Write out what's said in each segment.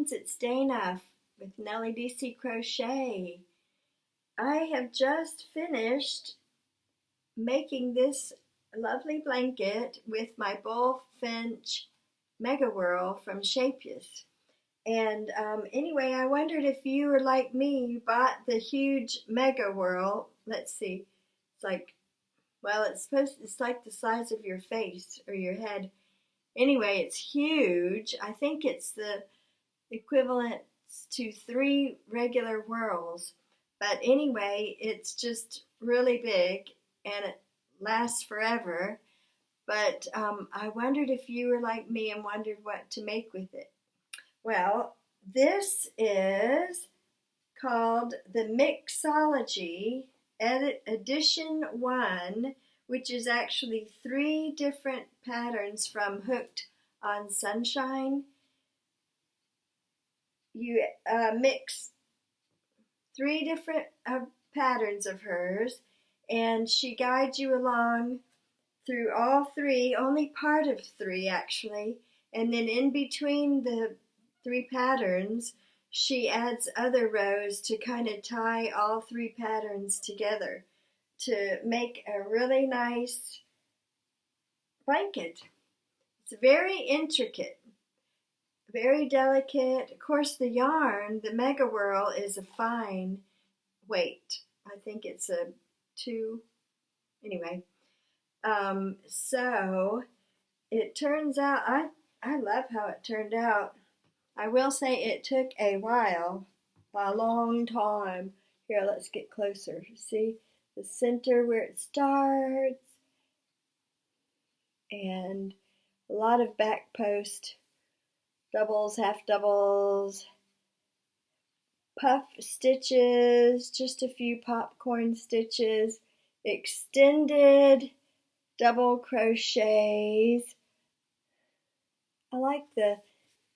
friends, it's Dayna with Nellie DeeCee Crochet. I have just finished making this lovely blanket with my Bullfinch Megawhirl from Scheepjes. And anyway, I wondered if you were like me, you bought the huge Megawhirl. Let's see, it's like, well, it's like the size of your face or your head. Anyway, it's huge. I think it's the equivalent to 3 regular whirls. But anyway, it's just really big and it lasts forever. But I wondered if you were like me and wondered what to make with it. Well, this is called the Mixology Edition 1, which is actually 3 different patterns from Hooked on Sunshine. You mix 3 different patterns of hers, and she guides you along through all 3, only part of 3 actually, and then in between the 3 patterns, she adds other rows to kind of tie all 3 patterns together to make a really nice blanket. It's very intricate. Very delicate. Of course, the yarn, the Megawhirl, is a fine weight. I think it's a 2. Anyway, so it turns out, I love how it turned out. I will say it took a while, a long time. Here, let's get closer. See the center where it starts, and a lot of back post. Doubles, half doubles, puff stitches, just a few popcorn stitches, extended double crochets. I like the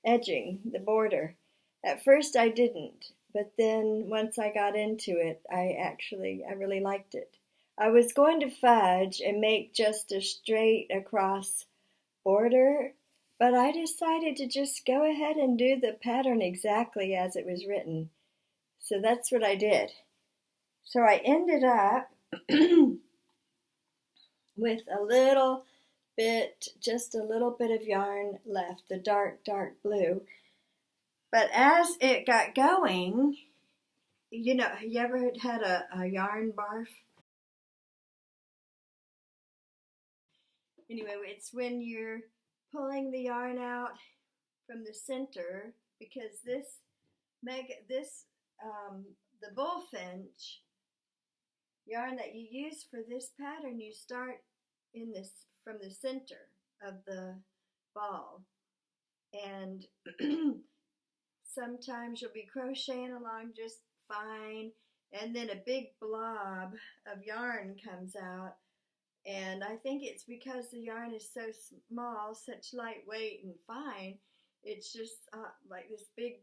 edging, the border. At first I didn't, but then once I got into it, I really liked it. I was going to fudge and make just a straight across border, but I decided to just go ahead and do the pattern exactly as it was written. So that's what I did. So I ended up with just a little bit of yarn left, the dark blue. But as it got going, you know, you ever had a yarn barf? Anyway, it's when you're pulling the yarn out from the center, because the Bullfinch yarn that you use for this pattern, you start from the center of the ball, and sometimes you'll be crocheting along just fine, and then a big blob of yarn comes out. And I think it's because the yarn is so small, such lightweight and fine, it's just like this big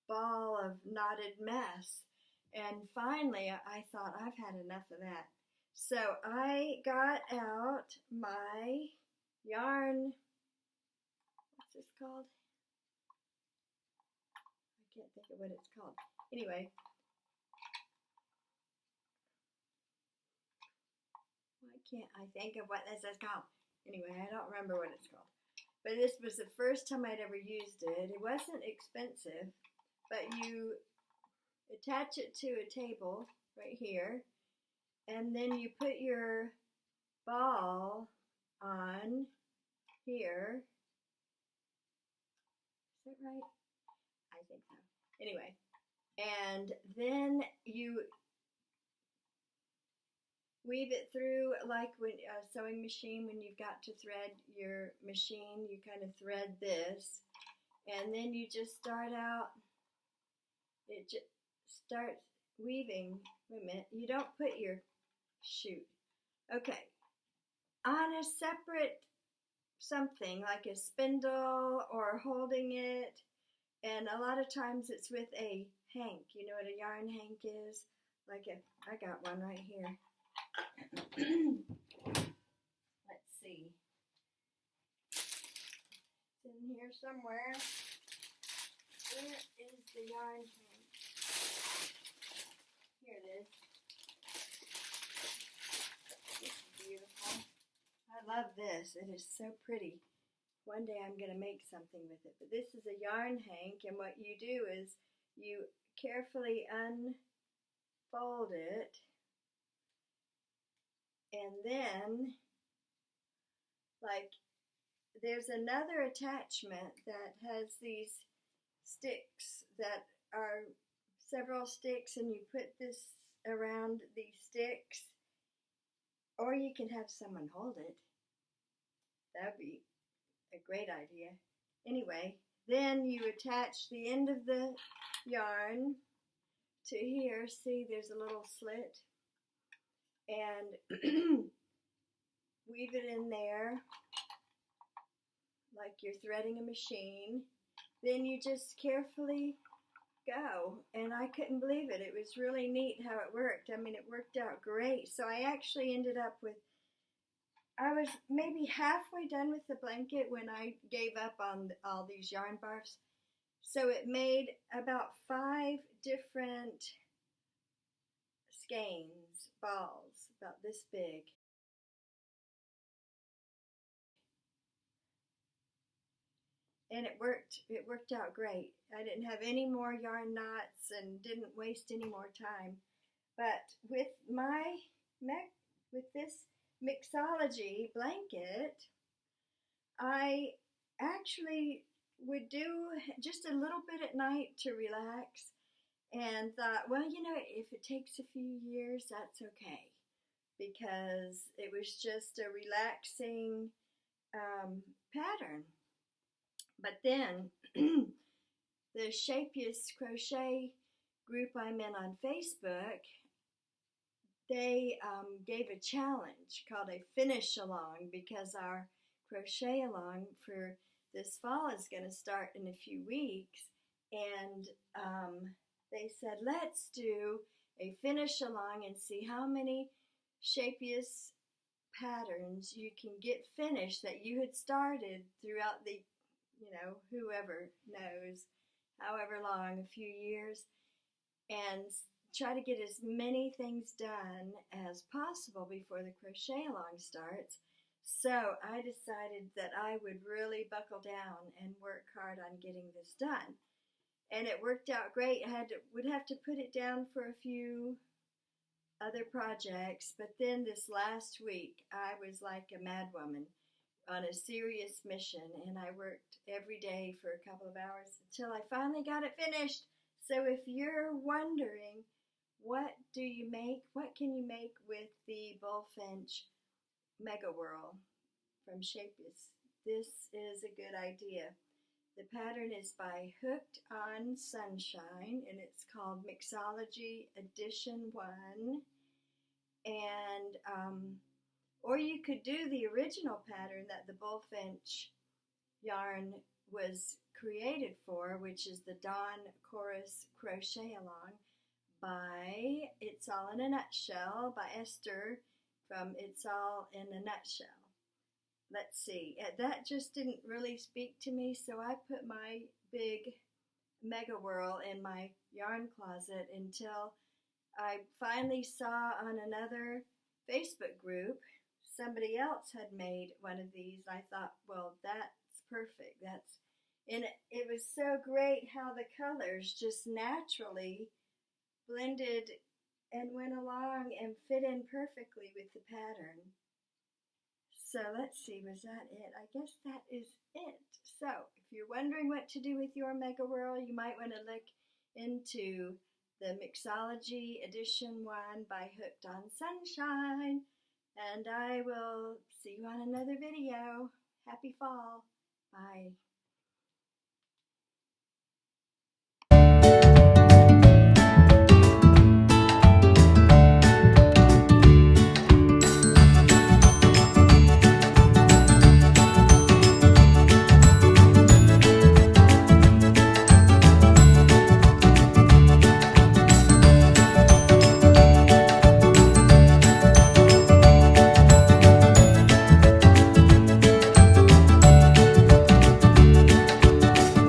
ball of knotted mess. And finally, I thought, I've had enough of that. So I got out my yarn, what's this called? I can't think of what it's called. Anyway, can't I think of what this is called? Anyway, I don't remember what it's called. But this was the first time I'd ever used it. It wasn't expensive, but you attach it to a table right here, and then you put your ball on here. Is that right? I think so. Anyway, and then you weave it through like when a sewing machine, when you've got to thread your machine, you kind of thread this, and then you just start out, it just starts weaving. Wait a minute, you don't put your, okay, on a separate something like a spindle or holding it, and a lot of times it's with a hank. You know what a yarn hank is? I got one right here. Let's see. It's in here somewhere. Where is the yarn hank? Here it is. This is beautiful. I love this. It is so pretty. One day I'm going to make something with it. But this is a yarn hank, and what you do is you carefully unfold it, and then, like, there's another attachment that has these sticks that are several sticks, and you put this around these sticks, or you can have someone hold it. That'd be a great idea. Anyway, then you attach the end of the yarn to here. See, there's a little slit, and weave it in there like you're threading a machine. Then you just carefully go, and I couldn't believe it. It was really neat how it worked. I mean, it worked out great. So I actually ended up with, I was maybe halfway done with the blanket when I gave up on all these yarn barfs. So it made about 5 different skeins, balls, about this big. And it worked out great. I didn't have any more yarn knots and didn't waste any more time. But with this Mixology blanket, I actually would do just a little bit at night to relax, and thought, well, you know, if it takes a few years, that's okay, because it was just a relaxing pattern. But then the Scheepjes Crochet group I'm in on Facebook, they gave a challenge called a finish along, because our crochet along for this fall is going to start in a few weeks. And they said, let's do a finish along and see how many Scheepjes patterns you can get finished that you had started throughout the, you know, whoever knows, however long, a few years, and try to get as many things done as possible before the crochet along starts. So I decided that I would really buckle down and work hard on getting this done. And it worked out great. I would have to put it down for a few other projects, but then this last week I was like a madwoman on a serious mission, and I worked every day for a couple of hours until I finally got it finished. So if you're wondering, what do you make? What can you make with the Bullfinch Megawhirl from Scheepjes? This is a good idea. The pattern is by Hooked on Sunshine, and it's called Mixology Edition 1. And or you could do the original pattern that the Bullfinch yarn was created for, which is the Dawn Chorus Crochet Along by It's All in a Nutshell, by Esther from It's All in a Nutshell. Let's see, that just didn't really speak to me, so I put my big Megawhirl in my yarn closet until I finally saw on another Facebook group somebody else had made one of these. I thought, well, that's perfect. And it was so great how the colors just naturally blended and went along and fit in perfectly with the pattern. So let's see, was that it? I guess that is it. So if you're wondering what to do with your Megawhirl, you might want to look into the Mixology Edition 1 by Hooked on Sunshine. And I will see you on another video. Happy fall. Bye.